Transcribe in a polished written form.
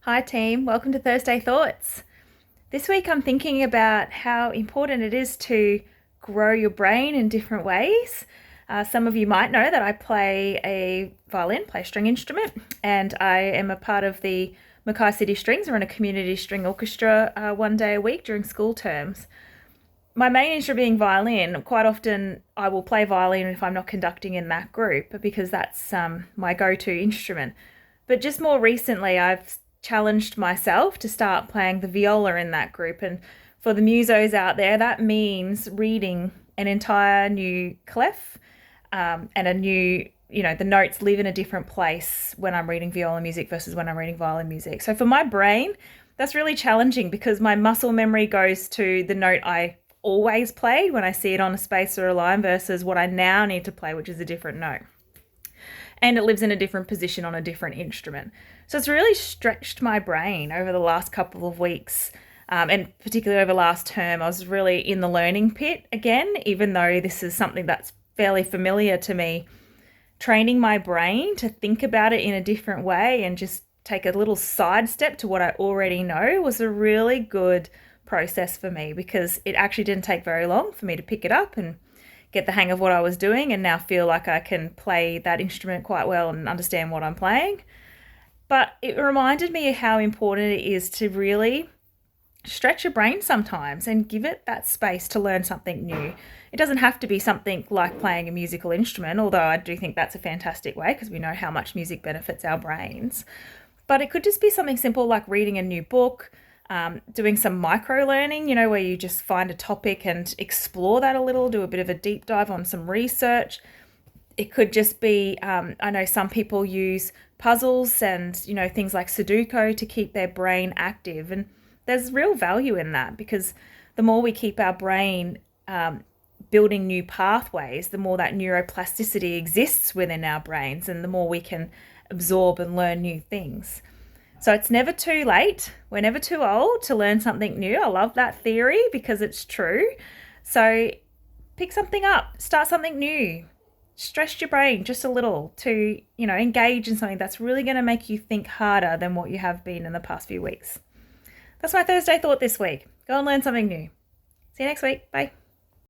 Hi team, welcome to Thursday Thoughts. This week I'm thinking about how important it is to grow your brain in different ways. Some of you might know that I play a violin, play a string instrument, and I am a part of the Mackay City Strings. We're in a community string orchestra one day a week during school terms. My main instrument being violin, quite often I will play violin if I'm not conducting in that group because that's my go-to instrument. But just more recently, I've challenged myself to start playing the viola in that group. And for the musos out there, that means reading an entire new clef and a new, the notes live in a different place when I'm reading viola music versus when I'm reading violin music. So for my brain, that's really challenging because my muscle memory goes to the note I always played when I see it on a space or a line versus what I now need to play, which is a different note. And it lives in a different position on a different instrument. So it's really stretched my brain over the last couple of weeks, and particularly over last term. I was really in the learning pit again, even though this is something that's fairly familiar to me. Training my brain to think about it in a different way and just take a little sidestep to what I already know was a really good process for me because it actually didn't take very long for me to pick it up and get the hang of what I was doing and now feel like I can play that instrument quite well and understand what I'm playing. But it reminded me how important it is to really stretch your brain sometimes and give it that space to learn something new. It doesn't have to be something like playing a musical instrument, although I do think that's a fantastic way because we know how much music benefits our brains. But it could just be something simple like reading a new book, doing some micro learning, where you just find a topic and explore that a little, do a bit of a deep dive on some research. It could just be, I know some people use puzzles and, things like Sudoku to keep their brain active. And there's real value in that because the more we keep our brain building new pathways, the more that neuroplasticity exists within our brains and the more we can absorb and learn new things. So it's never too late. We're never too old to learn something new. I love that theory because it's true. So pick something up, start something new, stress your brain just a little to, engage in something that's really going to make you think harder than what you have been in the past few weeks. That's my Thursday thought this week. Go and learn something new. See you next week. Bye.